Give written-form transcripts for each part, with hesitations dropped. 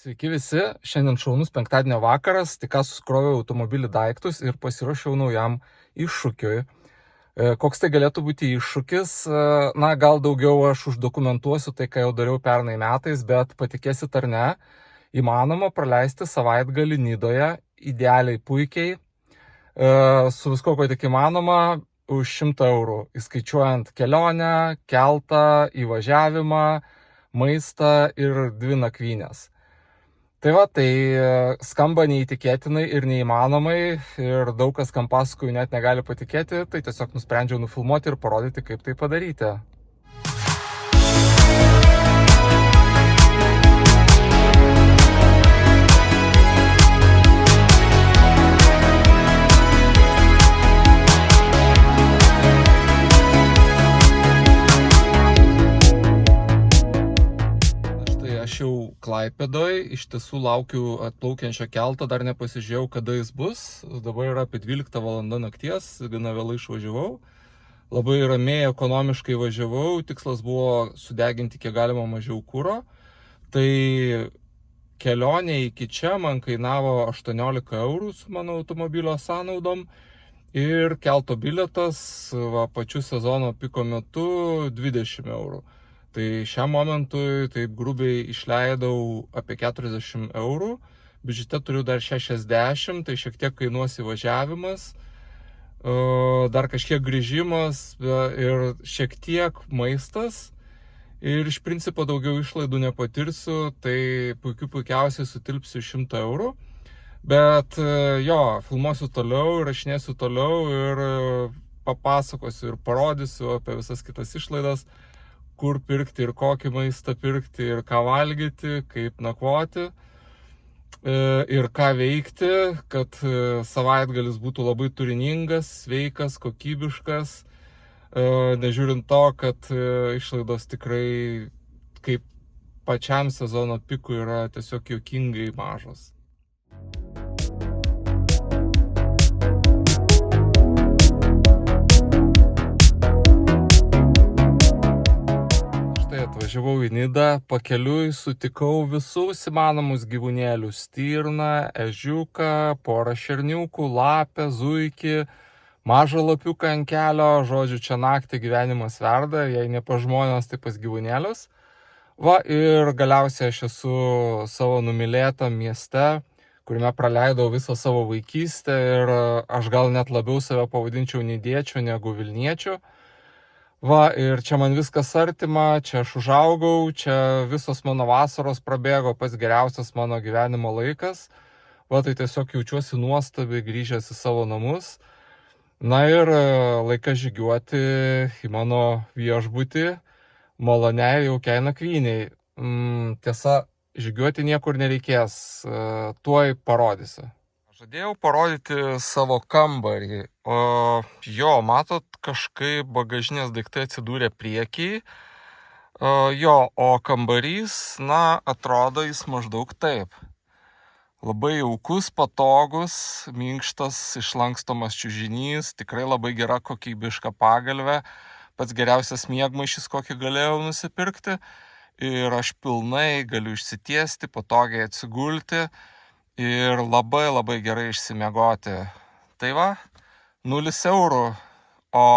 Sveiki visi, šiandien šaunus penktadienio vakaras, tik ką susikroviau automobilį daiktus ir pasiruošiau naujam iššūkiui. Koks tai galėtų būti iššūkis? Gal daugiau aš uždokumentuosiu tai, ką jau dariau pernai metais, bet patikėsit ar ne, įmanoma praleisti savaitgalį Nidoje, idealiai puikiai, su visko, ko tik įmanoma, už 100 eurų, įskaičiuojant kelionę, keltą, įvažiavimą, maistą ir 2 nakvynės. Tai skamba neįtikėtinai ir neįmanomai ir daug kas, kam pasakoju, net negali patikėti, tai tiesiog nusprendžiau nufilmuoti ir parodyti, kaip tai padaryti. Aš jau Klaipėdoj, iš tiesų laukiu atplaukiančio kelto, dar nepasižiūrėjau, kada jis bus. Dabar yra apie 12 valanda nakties, gana vėlai išvažiavau. Labai ramiai, ekonomiškai važiavau, tikslas buvo sudeginti kiek galima mažiau kuro. Tai kelionė iki čia man kainavo 18 eurų su mano automobilio sąnaudom. Ir kelto bilietas pačiu sezono piko metu 20 eurų. Tai šiam momentui taip grubiai išleidau apie 40 eurų, biudžete turiu dar 60, tai šiek tiek kainuos įvažiavimas, dar kažkiek grįžimas ir šiek tiek maistas. Ir iš principo daugiau išlaidų nepatirsiu, tai puikiausiai sutilpsiu 100 eurų. Bet filmuosiu toliau, rašinėsiu toliau ir papasakosiu ir parodysiu apie visas kitas išlaidas, kur pirkti ir kokį maistą pirkti ir ką valgyti, kaip nakvoti ir ką veikti, kad savaitgalis būtų labai turiningas, sveikas, kokybiškas, nežiūrint to, kad išlaidos tikrai kaip pačiam sezono pikui yra tiesiog juokingai mažos. Atvažiavau į Nidą, pakeliui sutikau visus įmanomus gyvūnėlius: stirną, ežiuką, porą šerniukų, lapę, zuikį, mažą lapiuką ant kelio. Žodžiu, čia naktį gyvenimas verda, jei ne pas žmonės, tai pas gyvūnėlius. Ir galiausiai aš esu savo numylėtam mieste, kuriame praleidau visą savo vaikystę ir aš gal net labiau save pavadinčiau nidiečiu negu vilniečiu. Ir čia man viskas artima, čia aš užaugau, čia visos mano vasaros prabėgo, pats geriausias mano gyvenimo laikas. Tai tiesiog jaučiuosi nuostabiai grįžęs į savo namus. Ir laikas žygiuoti į mano viešbutį maloniai jaukiai nakvyniai. Tiesa, žygiuoti niekur nereikės, tuoj parodysiu. Žadėjau parodyti savo kambarį, matot, kažkaip bagažinės daiktai atsidūrė priekyje, o kambarys, atrodo jis maždaug taip. Labai jaukus, patogus, minkštas, išlankstomas čiužinys, tikrai labai gera kokybiška pagalvė, pats geriausias miegmaišis, kokį galėjau nusipirkti, ir aš pilnai galiu išsitiesti, patogiai atsigulti ir labai gerai išsimiegoti. Tai 0 eurų, o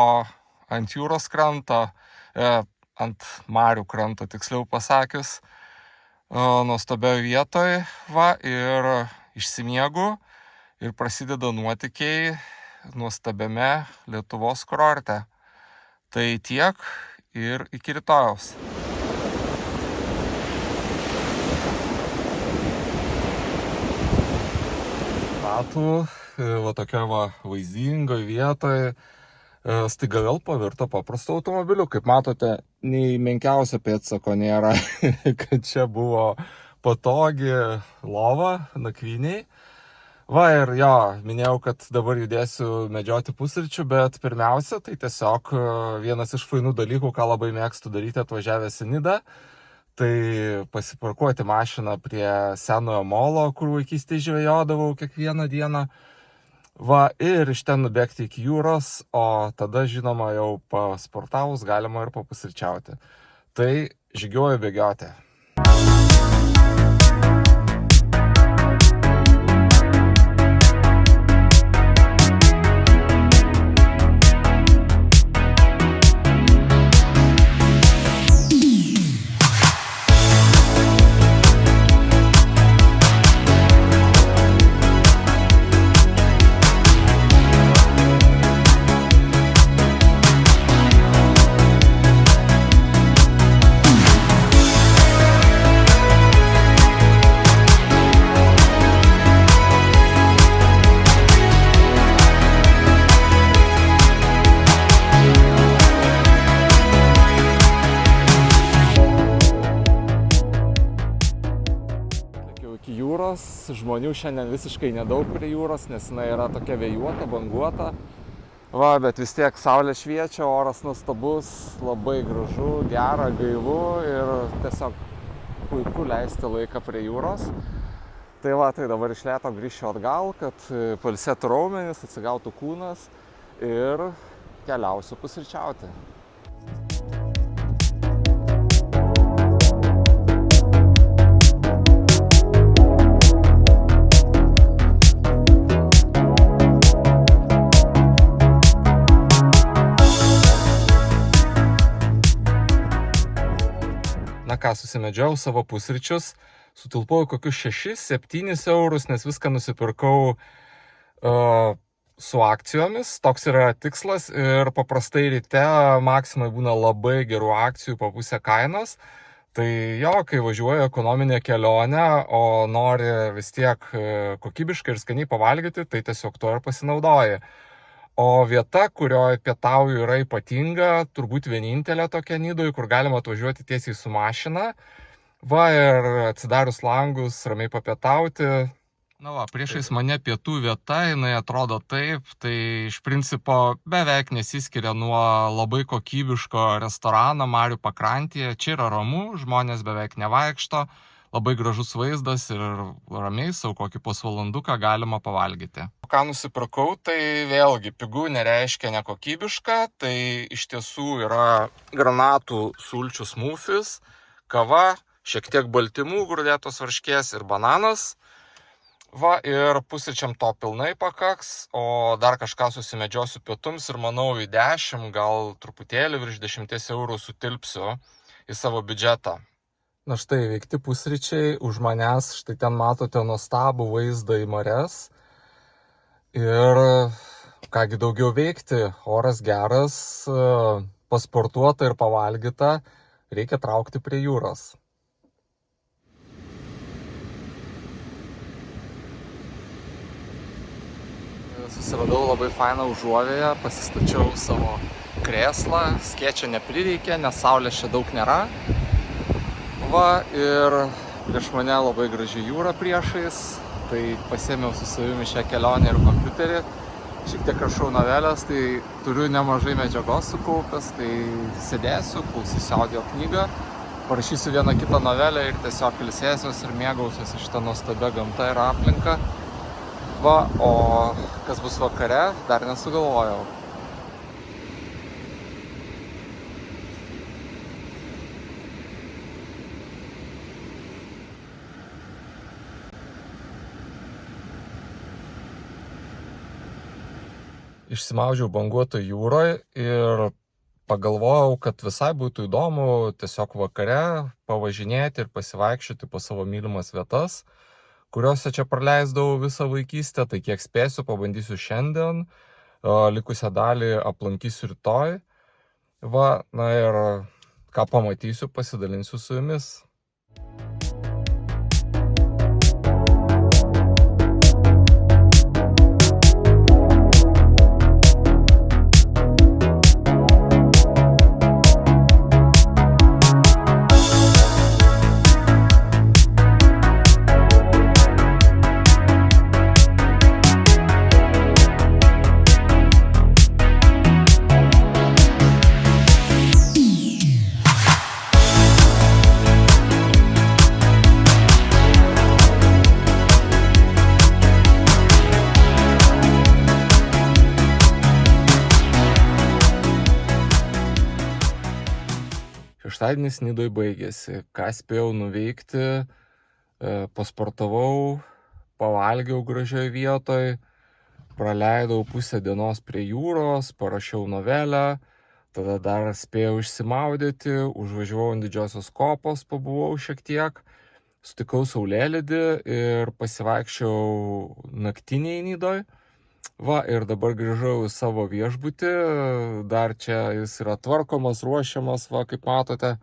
ant jūros kranto, ant marių kranto tiksliau pasakius, nuostabioje vietoje, ir išsimiegu ir prasideda nuotykiai nuostabiame Lietuvos kurorte. Tai tiek ir iki rytojaus. Tokia vaizdingoje vietoje staiga vėl pavirto paprasto automobiliu. Kaip matote, nei menkiausio pėdsako nėra, kad čia buvo patogi lova nakvyniai. Ir minėjau, kad dabar judėsiu medžioti pusryčių, bet pirmiausia, tai tiesiog vienas iš fainų dalykų, ką labai mėgstu daryti atvažiavęs į Nidą, tai pasiparkuoti mašiną prie senojo molo, kur vaikystėje žvejodavau kiekvieną dieną. Ir iš ten nubėgti iki jūros, o tada, žinoma, jau pasportavus galima ir papusryčiauti. Tai žygiuoju bėgioti. Jau iki jūros, žmonių šiandien visiškai nedaug prie jūros, nes jinai yra tokia vėjuota, banguota. Va, bet vis tiek saulė šviečia, oras nuostabus, labai gražu, gera, gaivu ir tiesiog puiku leisti laiką prie jūros. Tai va, tai dabar iš lėto grįšiu atgal, kad pailsėtų raumenys, atsigautų kūnas ir keliausiu pusryčiauti. Na ką, susimedžiau savo pusryčius, sutilpau kokius 6-7 eurus, nes viską nusipirkau su akcijomis, toks yra tikslas ir paprastai ryte Maksimai būna labai gerų akcijų po pusę kainos. Tai jo, kai važiuoju ekonominę kelionę, o nori vis tiek kokybiškai ir skaniai pavalgyti, tai tiesiog to ir pasinaudoji. O vieta, kurioje pietauju, yra ypatinga, turbūt vienintelė tokia Nidoj, kur galima atvažiuoti tiesiai su mašina. Va, ir atsidarius langus, ramiai papietauti. Na va, priešais mane pietų vieta, jinai atrodo taip, tai iš principo beveik nesiskiria nuo labai kokybiško restorano marių pakrantėje. Čia yra ramu, žmonės beveik nevaikšto, labai gražus vaizdas ir ramiai sau kokį pusvalanduką galima pavalgyti. Ką nusipirkau, tai vėlgi pigų nereiškia nekokybiška, tai iš tiesų yra granatų sulčių smūfis, kava, šiek tiek baltymų, grūdėtos varškės ir bananas. Va, ir pusryčiam to pilnai pakaks, o dar kažką susimedžiosiu pietums ir manau į 10, gal truputėlį virš 10 eurų sutilpsiu į savo biudžetą. Na štai, veikti pusryčiai už manęs, štai ten matote nuostabų vaizdą į marias. Ir kągi daugiau veikti, oras geras, pasportuota ir pavalgyta, reikia traukti prie jūros. Susiradau labai fainą užuovėją, pasistačiau savo krėslą, skėčio neprireikė, nes saulės čia daug nėra. Va, ir prieš mane labai graži jūra priešais, tai pasiėmiau su savimi šią kelionę ir kompiuterį. Šiek tiek rašau novelės, tai turiu nemažai medžiagos sukaupęs, tai sėdėsiu, klausysiu audio knygą, parašysiu vieną kitą novelę ir tiesiog ilsėsiuos ir mėgausiuosi šitą nuostabią gamtą ir aplinką. Va, o kas bus vakare, dar nesugalvojau. Išsimaudžiau banguotoj jūroje ir pagalvojau, kad visai būtų įdomu tiesiog vakare pavažinėti ir pasivaikščioti po savo mylimas vietas, kuriuose čia praleisdavau visą vaikystę, tai kiek spėsiu, pabandysiu šiandien, likusią dalį aplankysiu rytoj. Va, na ir ką pamatysiu, pasidalinsiu su jumis. Šeštadienis Nidoj baigėsi, ką spėjau nuveikti, pasportavau, pavalgiau gražioj vietoj, praleidau pusę dienos prie jūros, parašiau novelę, tada dar spėjau išsimaudyti, užvažiavau ant Didžiosios kopos, pabuvau šiek tiek, sutikau saulėlydį ir pasivaikščiau naktiniai Nidoj. Va, ir dabar grįžau į savo viešbutį, dar čia jis yra tvarkomas, ruošiamas, va, kaip matote.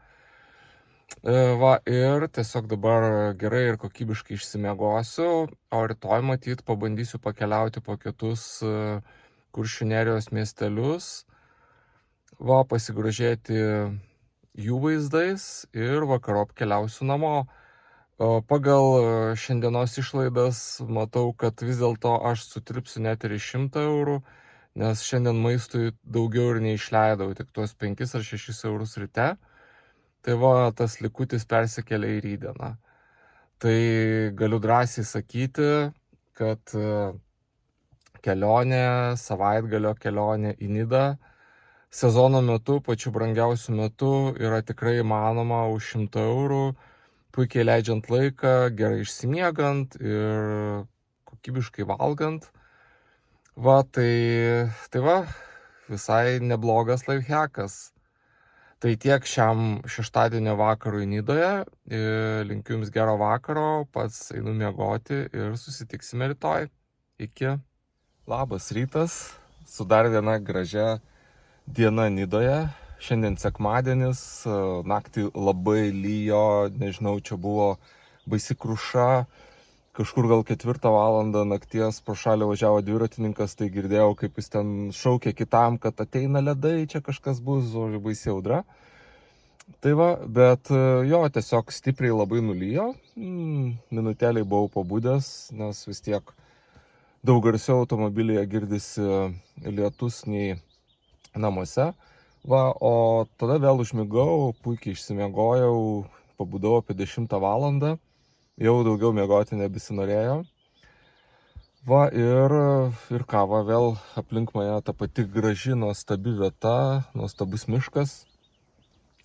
Va, ir tiesiog dabar gerai ir kokybiškai išsimiegosiu, o rytoj matyt pabandysiu pakeliauti po kitus Kuršių nerijos miestelius, va, pasigrožėti jų vaizdais ir vakarop keliausiu namo. O pagal šiandienos išlaidas matau, kad vis dėlto aš sutilpsiu net ir į 100 eurų, nes šiandien maistui daugiau ir neišleidau, tik tuos 5 ar 6 eurus ryte. Tai va, tas likutis persikelia į rytdieną. Tai galiu drąsiai sakyti, kad kelionė, savaitgalio kelionė į Nidą sezono metu, pačiu brangiausiu metu, yra tikrai įmanoma už 100 eurų, puikiai leidžiant laiką, gerai išsimiegant ir kokybiškai valgant. Va, tai va, visai neblogas lifehackas. Tai tiek šiam šeštadienio vakarui Nidoje. Linkiu jums gero vakaro, pats einu miegoti ir susitiksime rytoj. Iki. Labas rytas, su dar viena gražia diena Nidoje. Šiandien sekmadienis, naktį labai lyjo, nežinau, čia buvo baisi kruša. Kažkur gal 4 valandą nakties pro šalį važiavo dviratininkas, tai girdėjau, kaip jis ten šaukė kitam, kad ateina ledai, čia kažkas bus, žodžiu, baisi audra. Tai va, bet jo, tiesiog stipriai labai nulyjo. Minutėliai buvau pabudęs, nes vis tiek daug garsiau automobilyje girdisi lietus nei namuose. Va, o tada vėl užmigau, puikiai išsimiegojau, pabudau apie 10 valandą, jau daugiau miegoti nebesinorėjo. Va, ir ką, va, vėl aplink mane ta pati graži, nuostabi vieta, nuostabus miškas,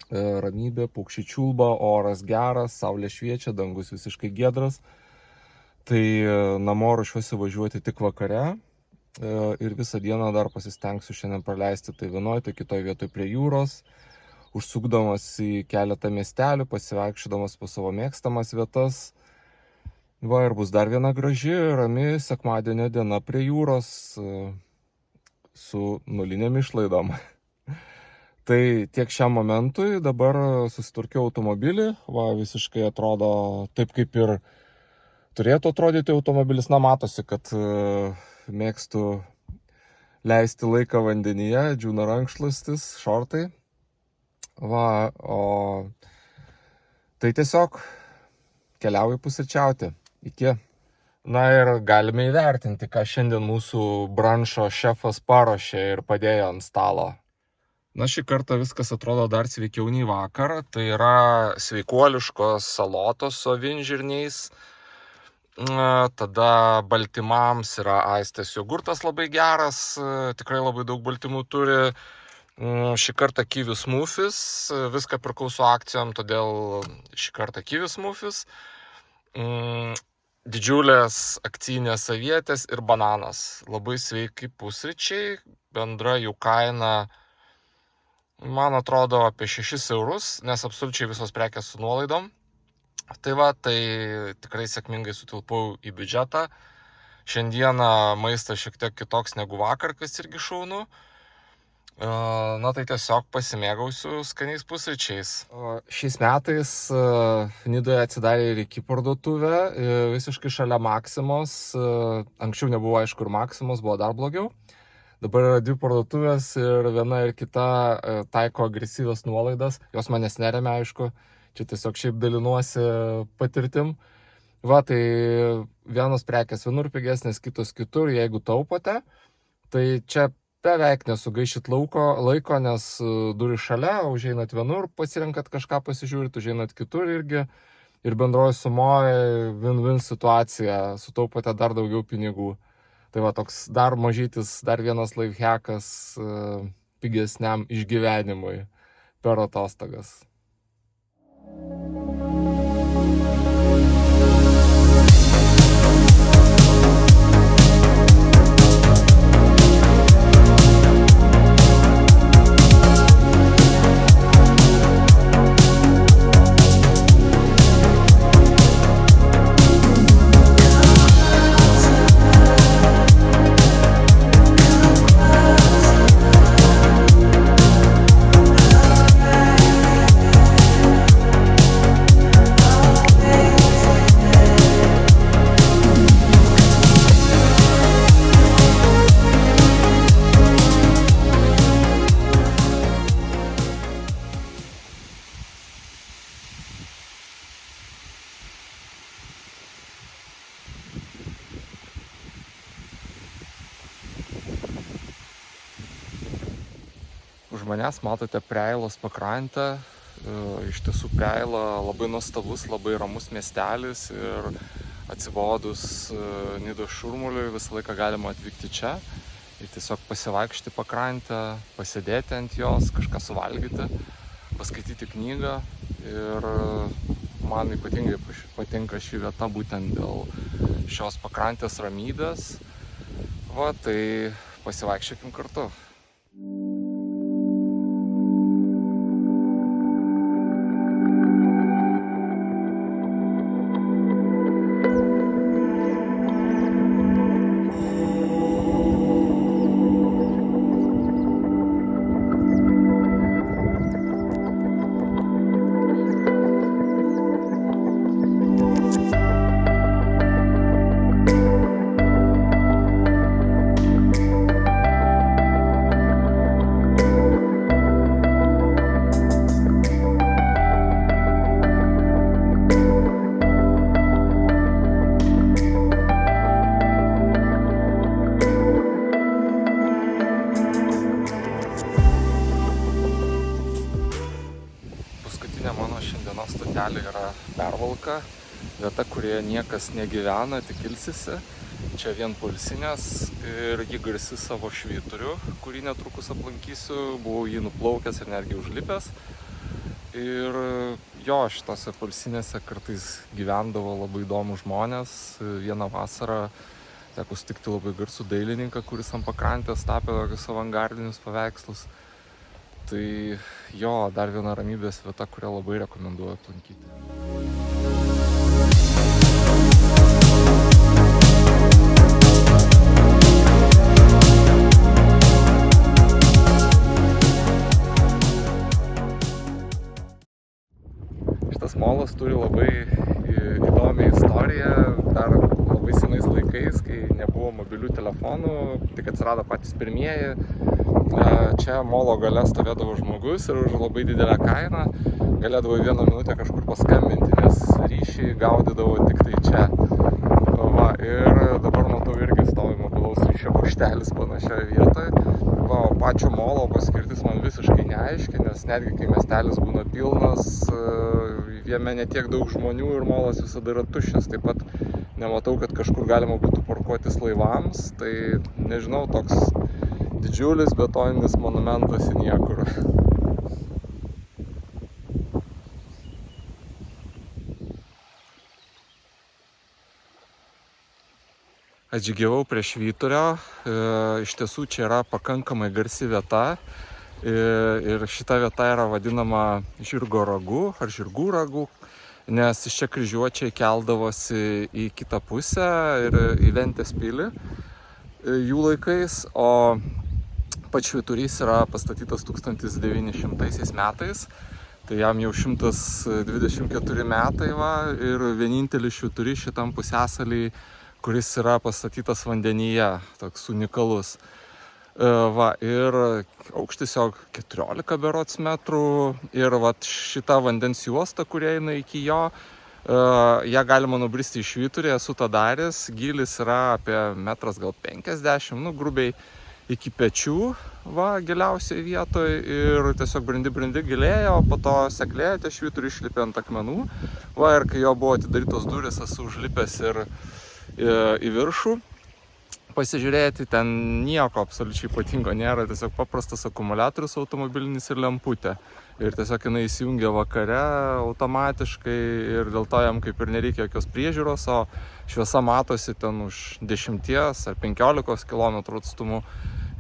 ramybė, paukščiai čiulba, oras geras, saulė šviečia, dangus visiškai giedras. Tai namo ruošiuosi važiuoti tik vakare. Ir visą dieną dar pasistengsiu šiandien praleisti tai vienoje, tai kitoje vietoje prie jūros, užsukdamas į keletą miestelių, pasivaikščiodamas po savo mėgstamas vietas. Va, ir bus dar viena graži, rami sekmadienio diena prie jūros su nulinėm išlaidom. Tai tiek šiam momentui, dabar susitvarkiau automobilį, va, visiškai atrodo taip, kaip ir turėtų atrodyti automobilis. Na, matosi, kad mėgstu leisti laiką vandenyje, džiūna rankšluostis, šortai. Va, o tai tiesiog keliauju pusryčiauti. Iki. Na ir galime įvertinti, ką šiandien mūsų branšo šefas paruošė ir padėjo ant stalo. Na, šį kartą viskas atrodo dar sveikiau nei vakar. Tai yra sveikuoliškos salotos su avinžirniais. Tada baltymams yra aistės jogurtas labai geras, tikrai labai daug baltymų turi. Šį kartą kivių smūfis, viską pirkau su akcijom, todėl šį kartą kivių smūfis. Didžiulės akcijinės avietės ir bananas. Labai sveiki pusryčiai, bendra jų kaina, man atrodo, apie 6 eurus, nes absoliučiai visos prekės su nuolaidom. Tai va, tai tikrai sėkmingai sutilpau į biudžetą. Šiandieną maistas šiek tiek kitoks negu vakar, kas irgi šaunu. Na tai tiesiog pasimėgausiu skaniais pusryčiais. Šiais metais Nidoje atsidarė ir iki parduotuvė, visiškai šalia Maksimos. Anksčiau nebuvo aišku ir Maksimos, buvo dar blogiau. Dabar yra 2 parduotuvės ir viena ir kita taiko agresyvias nuolaidas. Jos manęs neremia, aišku. Čia tiesiog šiaip dalinuosi patirtim. Va, tai vienos prekės vienur pigesnės, kitos kitur. Jeigu taupote, tai čia beveik nesugaišit laiko, nes durys šalia, užeinat vienur, pasirenkat kažką pasižiūrit, užeinat kitur irgi. Ir bendroji sumoje win-win situacija, sutaupote dar daugiau pinigų. Tai va, toks dar mažytis, dar vienas lifehackas pigesniam išgyvenimui per atostogas. manęs matote Preilos pakrantę. Iš tiesų Preila labai nuostabus, labai ramus miestelis ir atsibodus Nidos šurmuliui visą laiką galima atvykti čia ir tiesiog pasivaikščioti pakrantę, pasėdėti ant jos, kažką suvalgyti, paskaityti knygą. Ir man ypatingai patinka ši vieta būtent dėl šios pakrantės ramybės. Va, tai pasivaikščiokim kartu. Stotelė yra Pervalka, vieta, kurioje niekas negyvena, tik ilsisi. Čia vien poilsinės ir ji garsi savo švyturiu, kurį netrukus aplankysiu. Buvau jį nuplaukęs ir netgi užlipęs. Ir jo, šitose poilsinėse kartais gyvendavo labai įdomūs žmonės. Vieną vasarą teko sutikti labai garsų dailininką, kuris ant pakrantės tapė tokius avangardinius paveikslus. Tai jo, dar viena ramybės vieta, kurią labai rekomenduoju aplankyti. Šitas molas turi labai įdomią istoriją, dar labai senais laikais, kai nebuvo mobilių telefonų, tik atsirado patys pirmieji. Čia molo gale stovėdavo žmogus ir už labai didelę kainą galėdavo į 1 minutę kažkur paskambinti, nes ryšį gaudydavo tik tai čia. Va, ir dabar matau irgi stovi mobilaus ryšio bokštelis panašioje vietoje. Va, pačio molo paskirtis man visiškai neaiški, nes netgi kai miestelis būna pilnas, jame netiek daug žmonių ir molas visada yra tuščias. Taip pat nematau, kad kažkur galima būtų parkuotis laivams, tai nežinau, toks didžiulis betoninis monumentas į niekur. Atžygiavau prie švyturio. Iš tiesų čia yra pakankamai garsi vieta. Ir šita vieta yra vadinama Žirgo ragu ar Žirgų ragu, nes iš čia kryžiuočiai keldavosi į kitą pusę ir į Ventės pilį jų laikais, o pats švyturys yra pastatytas 1900 metais, tai jam jau 124 metai, va, ir vienintelis švyturys šitam pusiasaly, kuris yra pastatytas vandenyje, toks unikalus. Va, ir aukštis jo 14 berods metrų ir va, šita vandens juosta, kurie eina iki jo, ją galima nubristi į švyturį, esu tą daręs, gylis yra apie metras gal 50, nu grubiai iki pečių, va, giliausiai vietoje, ir tiesiog brindi gilėjo, o po to seklėjo, tie švyturį išlipė ant akmenų, va, ir kai jo buvo atidarytos durys, esu užlipęs ir į viršų pasižiūrėti, ten nieko absoliučiai ypatingo nėra, tiesiog paprastas akumuliatorius automobilinis ir lemputė. Ir tiesiog jinai įsijungia vakare automatiškai ir dėl to jam kaip ir nereikia jokios priežiūros, o šviesa matosi ten už 10 ar 15 km atstumu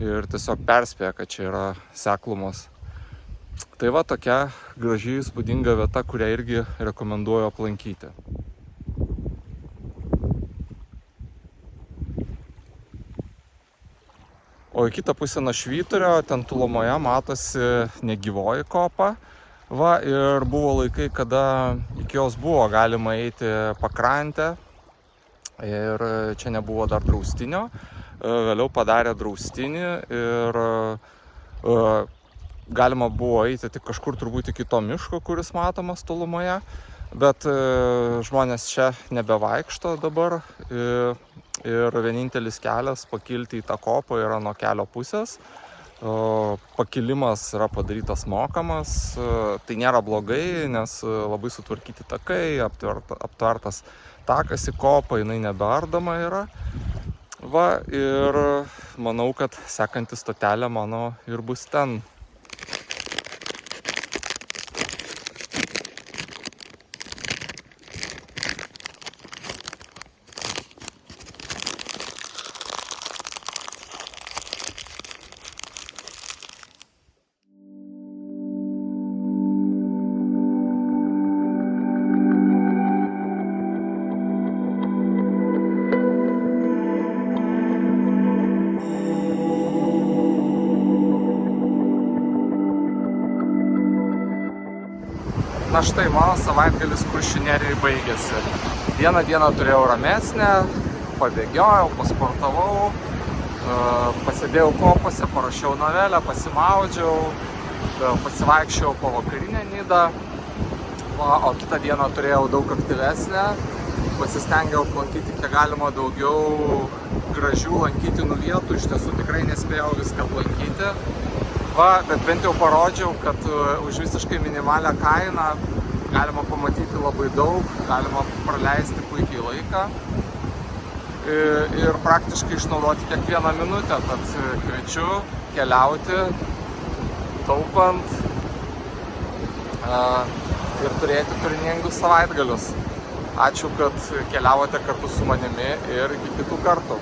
ir tiesiog perspėja, kad čia yra seklumas. Tai va, tokia graži, įspūdinga vieta, kurią irgi rekomenduoju aplankyti. O į kitą pusę nuo švyturio, ten tolumoje matosi negyvoji kopa. Va, ir buvo laikai, kada iki jos buvo galima eiti pakrantę ir čia nebuvo dar draustinio. Vėliau padarė draustinį ir galima buvo eiti tik kažkur turbūt iki to miško, kuris matomas tolumoje. Bet žmonės čia nebevaikšto dabar ir vienintelis kelias pakilti į tą kopą yra nuo kelio pusės. Pakilimas yra padarytas mokamas, tai nėra blogai, nes labai sutvarkyti takai, aptvertas takas į kopą, jinai nebeardoma yra. Va, ir manau, kad sekanti stotelė mano ir bus ten. Na štai, mano savaitgalis Kuršių Nerijoj baigėsi. Vieną dieną turėjau ramesnę, pabėgiojau, pasportavau, pasėdėjau kopose, parašiau novelę, pasimaudžiau, pasivaikščiau po vakarinę Nidą, o kitą dieną turėjau daug aktyvesnę, pasistengiau aplankyti kiek galima daugiau gražių lankytinų vietų, iš tiesų tikrai nespėjau viską aplankyti. Va, bet bent jau parodžiau, kad už visiškai minimalią kainą galima pamatyti labai daug, galima praleisti puikiai laiką ir praktiškai išnaudoti kiekvieną minutę. Tad kviečiu keliauti, taupant ir turėti turiningus savaitgalius. Ačiū, kad keliavote kartu su manimi ir iki kitų kartų.